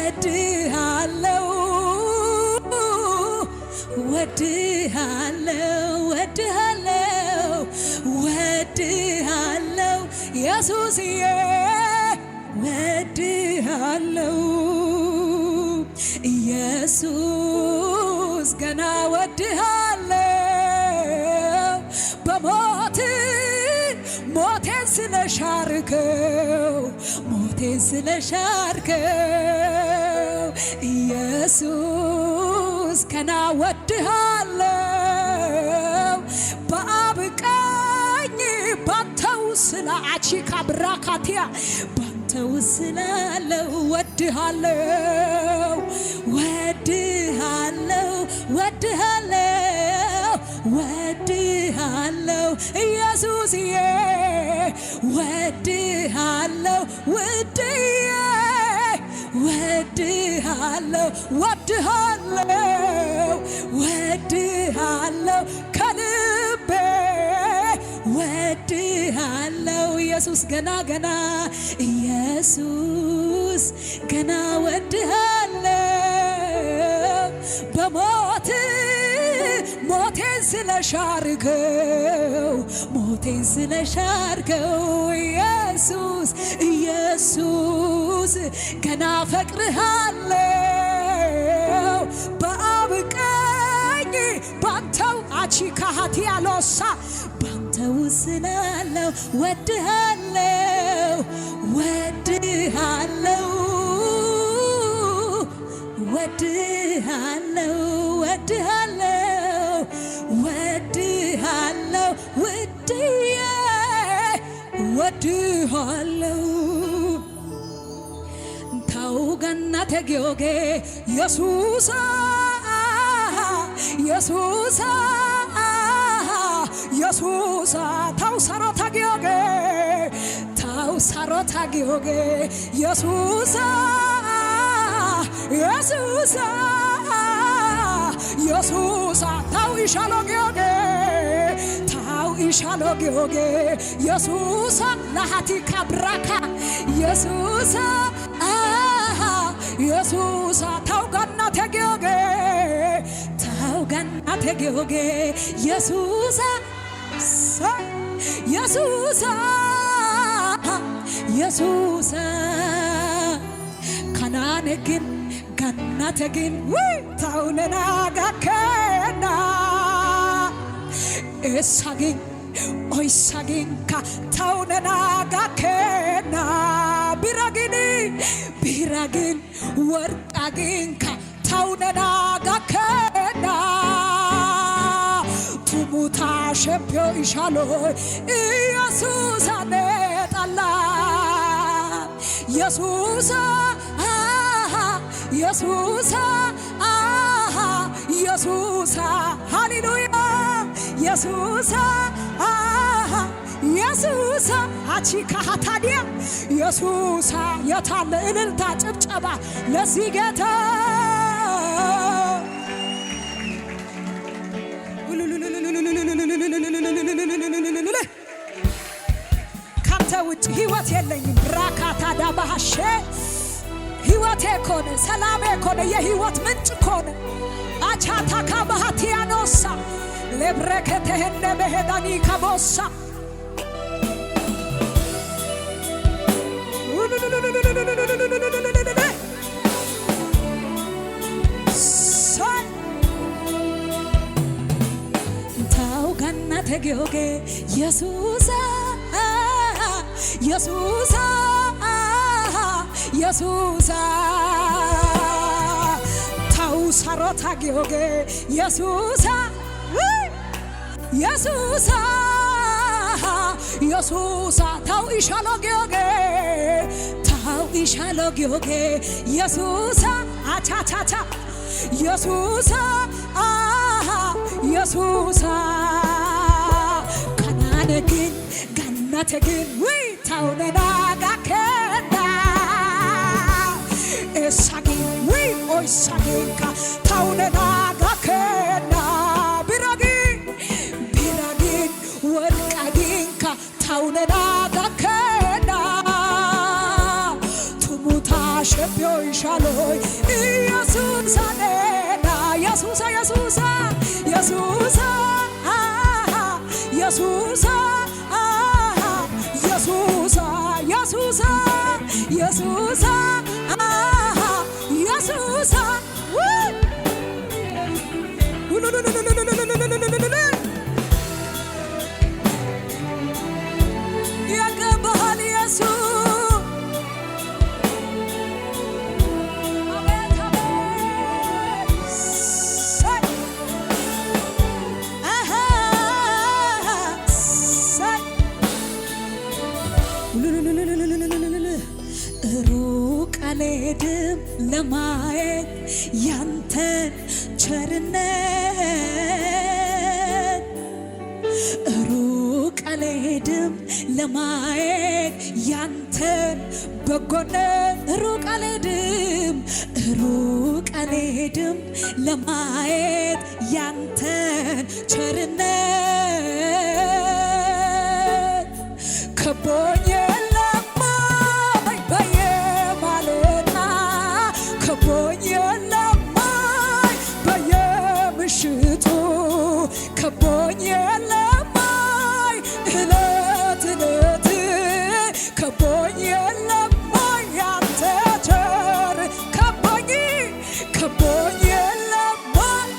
ወድሃለው ወድሃለው ወድሃለው ወድሃለው ኢየሱስዬ ወድሃለው ኢየሱስ ገና ወድሃለው በሞት ሞቴን ስለሻርከው ሞቴን ስለሻርከው ኢየሱስ ገና ወድሃለው በአብ ቀኝ ባንተው ስላቺ ካብራካቲያ ባንተው ስላለው ወድሃለው ወድሃለው ወድሃለው ወድሃለው ኢየሱስዬ ወድሃለው ውድዬ ወድሃለው ወድሃለው ወድሃለው ከልቤ ወድሃለው ኢየሱስ ገና ገና ኢየሱስ ገና ወድሃለው በሞት ሞቴን ስለሻርከው ሞቴን ስለሻርከው ኢየሱስ ኢየሱስ ገና ፈቅርሃለው በአብ ቀኝ ባንተው አቺካሃቲ ያሎሳ ባንተው ስላለው ወድሃለው ወድሃለው ወድሃለው ወድሃለው ወድሃለው ውድዬ ወድሃለው ታው ገናተ ጊዮጌ ኢየሱስ ኢየሱስ ኢየሱስ ታው ሰሮታ ጊዮጌ ታው ሰሮታ ጊዮጌ ኢየሱስ ኢየሱስ ኢየሱስ ታው ይሻሎ ጊዮጌ ታው ይሻሎ ጊዮጌ ኢየሱስ ለሃቲ ካብራካ ኢየሱስ ኢየሱስ ታው ገናተ ጊዮጌ ታው ገናተ ጊዮጌ ኢየሱስ ኢየሱስ ኢየሱስ ካናነግን ገናተግን ታውነና ጋከና እሳግን ኦይሳግን ካ ታውነና ጋከና ቢራግን ወርቃግን ካ ታውነና ጋከና ቱሙታ ሸፕዮ ይሻሎ ኢየሱስ አነጣላ ኢየሱስ ኢየሱስ ኢየሱስ ሃሌሉያ ኢየሱስ ኢየሱስ አቺካሃታዲያ ኢየሱስ የታለ እልልታ ጭብጨባ ለዚህ ጌታ ካንተ ውጭ ህይወት የለኝም ራካታ ዳባሃሼ ህይወቴ ኮነ ሰላሜ ኮነ የህይወት ምንጭ ኮነ አቻታ ካባሃቲያኖሳ ለብረከተ ሄነ በሄዳኒ ካቦሳ ታው ገናተ ጊዮጌ ኢየሱስ ኢየሱስ ኢየሱስ ታው ሰሮታ ጊዮጌ ኢየሱስ ኢየሱስ ኢየሱስ ታው ይሻሎ ጊዮጌ ታው ይሻሎ ጊዮጌ ኢየሱስ አቻቻቻ ኢየሱስ ኢየሱስ ካናነግን ገናተግን ታውነና ጋከና እሳግን ኦይሳግንካ ታውነና ጋከና ቢራግን ወርቃግንካ ታውነና ጋከና ቱሙታ ሸፕዮ ይሻሎ ሻሎይ ኢየሱስ አኔና ኢየሱስ ኢየሱስ ኢየሱስ ኢየሱስ ኢየሱስ ኢየሱስ ኢየሱስ ኢየሱስ ያገባሃል ኢየሱስ ሩቅ አልሄድም ለማየት ያንተን ቸርነት ሩቅ አልሄድም ለማየት ያንተን በጎነት ሩቅ አልሄድም ለማየት ያንተን ቸርነት ከቦኝ የለማይ በየማለዳ ከቦኝ የለማይ በየምሽቱ ከቦኝ የለማይ እለት እለት ከቦኝ የለማይ ያንተ ቸር ከቦኝ የለማይ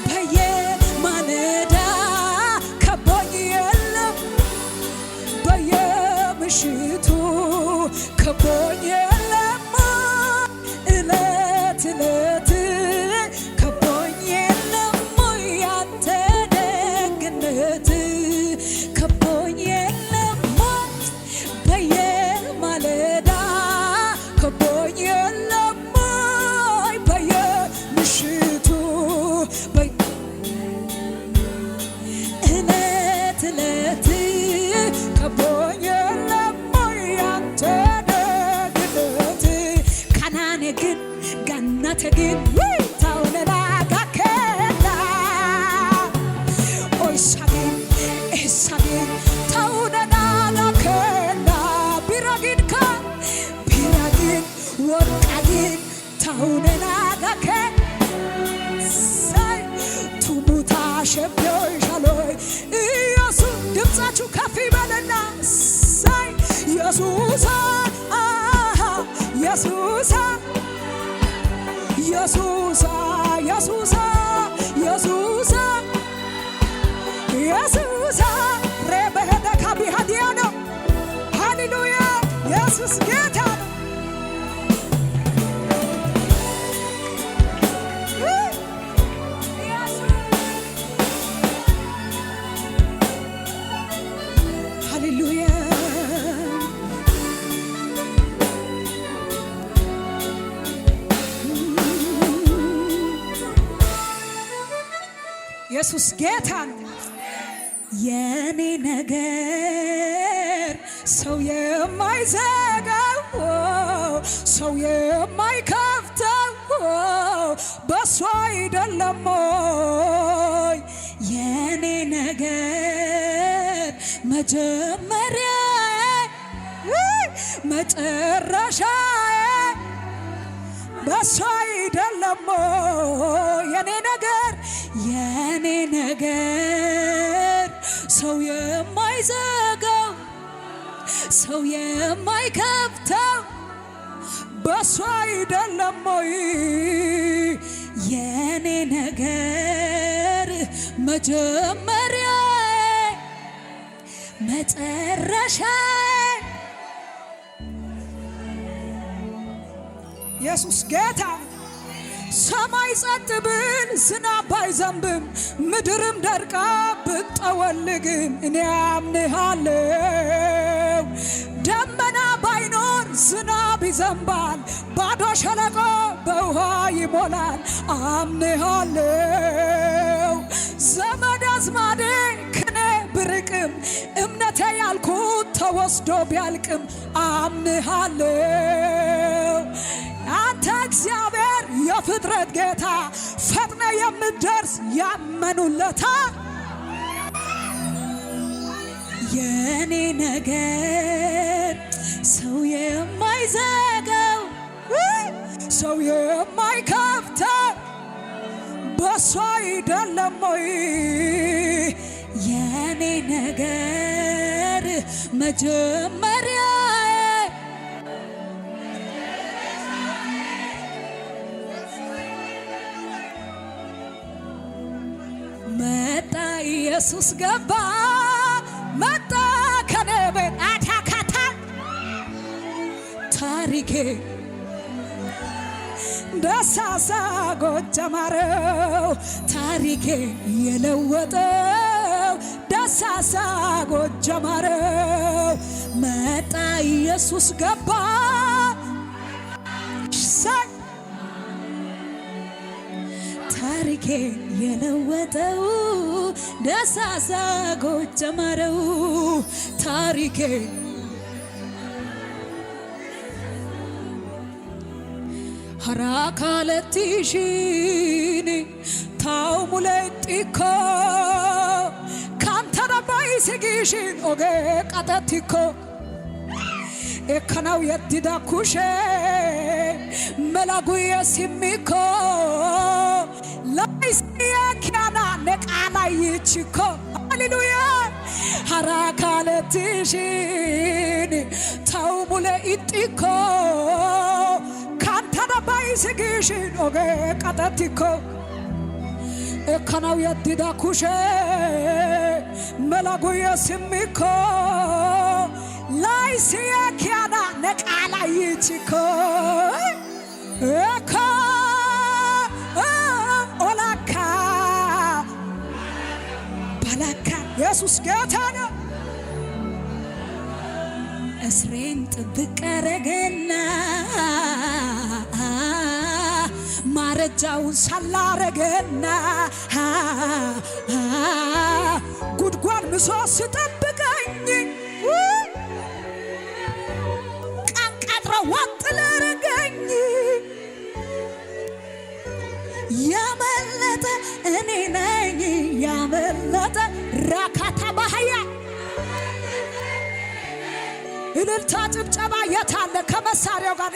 በየማለዳ ከቦኝ የለም በየምሽቱ ከቦኝ የለማይ እለት እለት ከቦኝ የለማይ ያንተ ደግነት ከቦኝ የለማይ በየማለዳ ከቦኝ የለማይ በየምሽቱ እለት እለት ከቦኝ የለማይ ያንተ ደግነት ካናኔ ግን ጋናተ ግን ታውነና ጋከና ኦይሳጌን ኤሳጌን ታውነና ጋከና ቢራጊን ወርቃጊን ታውነና ጋከን ሳይ ቱሙታ ሸብዮይ ሻሎይ ኢየሱስ ድምፃችሁ ከፍ ይበልና ሳይ ኢየሱስ ኢየሱስ ኢየሱስ ኢየሱስ ኢየሱስ ኢየሱስ ረበሄደ ካቢሃዲያ ነው። ሃሌሉያ ኢየሱስ ጌታ ነው። ሃሌሉያ ኢየሱስ ጌታ ነው። የኔ ነገር ሰው የማይዘጋው ሰው የማይከፍተው በሷ አይደለም ወይ? የኔ ነገር መጀመሪያ መጨረሻ በሷ አይደለም ወይ? የኔ ነገር ሰው የማይዘጋው ሰው የማይከፍተው በሷ አይደለም ወይ? የኔ ነገር መጀመሪያ መጨረሻ ኢየሱስ ጌታ ሰማይ ጸጥ ብል ዝናብ ባይዘንብም ምድርም ደርቃ ብትጠወልግም እኔ አምንሃለሁ። ደመና ባይኖር ዝናብ ይዘንባል፣ ባዶ ሸለቆ በውሃ ይሞላል። አምንሃለሁ። ዘመድ አዝማዴ ከኔ ብርቅም እምነቴ ያልኩት ተወስዶ ቢያልቅም አምንሃለሁ። አንተ እግዚአብሔር የፍጥረት ጌታ ፈጥነ የምትደርስ ያመኑለታ የኔ ነገር ሰው የማይዘጋው ሰው የማይከፍተው በሷ አይደለም ወይ? የኔ ነገር መጀመሪያ መጣ ኢየሱስ ገባ መጣ ከኔ ቤት አታካታ ታሪኬ ደሳሳ ጎጀማረው ታሪኬ የለወጠው ደሳሳ ጎጀማረው መጣ ኢየሱስ ገባ ታሪኬ የለወጠው ደሳሳ ጎጀማረው ታሪኬ Harakalettishini taumulettiko kantara baysigishin oge qatatiko ekkanaw yeddida kushe melaguye simmiko laysiya kiyana ne qaala yichiko haleluya harakalettishini taumulettiko baysigishin oge qatatiko ekkanaw yeddida kushe melaguye simmiko laysiya kiyana ne qaala yichiko eka olaka balaka ኢየሱስ ጌታ ነው እስሬን ጥብቅ አረገና ማረጃውን ሳላረገና ጉድጓድ ምሶ ስጠብቀኝ ቀን ቀጥሮ ወጥ ላረገኝ ያመለጠ እኔ ነኝ ያመለጠ ራካታ ባህያ እልልታ ጭብጨባ የታለ ከመሳሪያው ጋር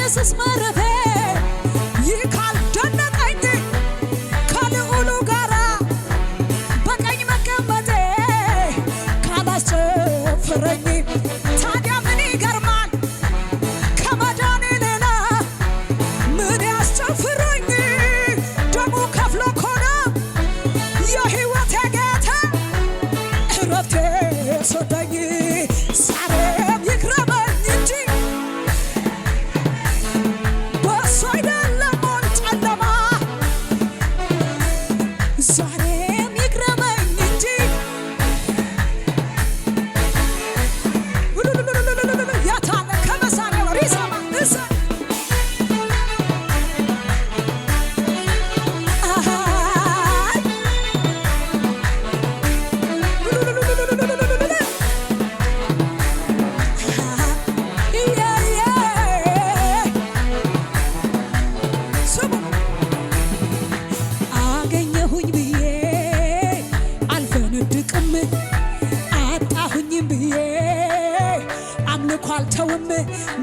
ኢየሱስ ማረፌ ይካል ደነቀኝ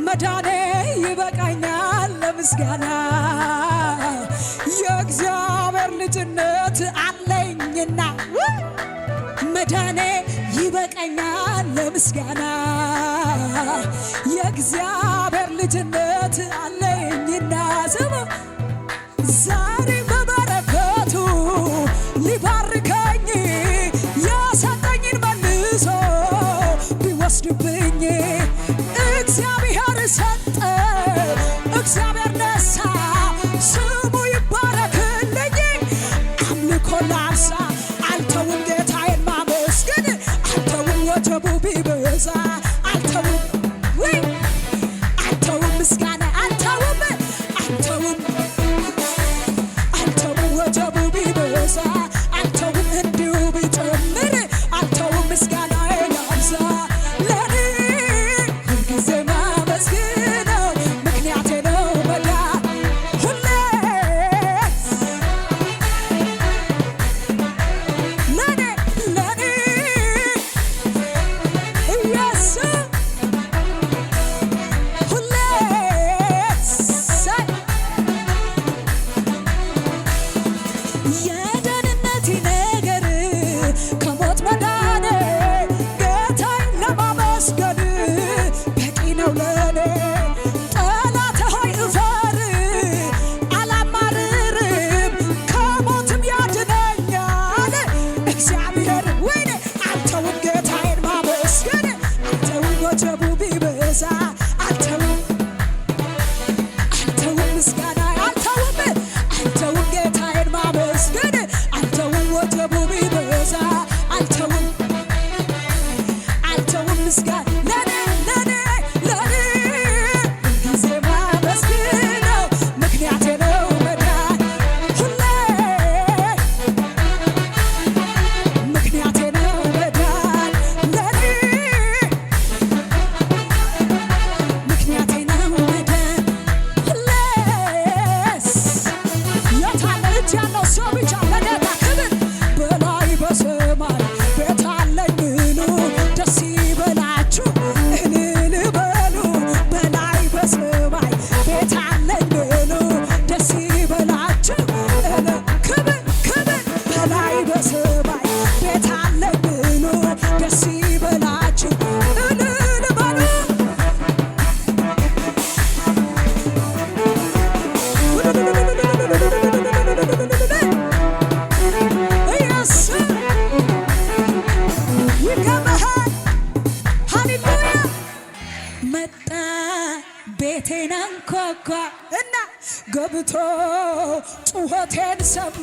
መዳኔ ይበቃኛል ለምስጋና የእግዚአብሔር ልጅነት አለኝና መዳኔ ይበቃኛል ለምስጋና የእግዚአብሔር ልጅነት አለኝና ዛሬ በበረከቱ ሊባርከኝ የሰጠኝን መልሶ ቢወስድብኝ እግዚአብሔር ሰጠ እግዚአብሔር ነሳ ስሙ ይባረክልኝ አምልኮ ላንሳ አልተውም ጌታዬን ማመስገን አልተውም ወጀቡ ቢበዛ አልተውም ወይ አልተውም ምስጋና አልተውም ወጀቡ ቢበዛ አልተውም እንዲሁ ቢጨምር አልተውም ምስጋናዬን ላብዛ ለኔ ሁልጊዜ ማመስግነው ምክንያቴ ነው መዳን ሁሌ ለኔ ኢየሱስ ሁሌ የደህንነቴ ነገር ከሞት መዳኔ ጌታዬን ለማመስገን በቂ ነው ለኔ ጠላቴ ሆይ እፈር አላማርርም ከሞትም ያድነኛል እግዚአብሔር ወይኔ አልተውም ጌታዬን ማመስገን አልተውም ወጀቡ ቢበዛ አልተውም ምስጋና አልተውም ጌታዬን ማመስገን አልተውም ወጀቡ ቢበዛ አልተውም ምስጋና ለኔ ሁልጊዜ ማመስግነው ምክንያቴ ነው መዳን ሁሌ ምክንያቴ ነው መዳን ለኔ ምክንያቴ ነው መዳን ሁሌስ የታለ እጅ ያለው ሰው ብቻ ለጌታ ክብር በላይ በሰማይ ቤት አለኝ ብሉ ደስ ይበላችሁ እልል በሉ በላይ በሰማይ ቤት አለኝ ብሉ ደስ ይበላችሁ ክብር በላይ በሰማይ ቤት አለኝ ብሉ ደስ ይበላችሁ እልል በሉ ኢየሱስ ይገባሃል ሃሌሉያ መጣ ቤቴን አንኳኳ እና ገብቶ ጩኸቴን ሰማ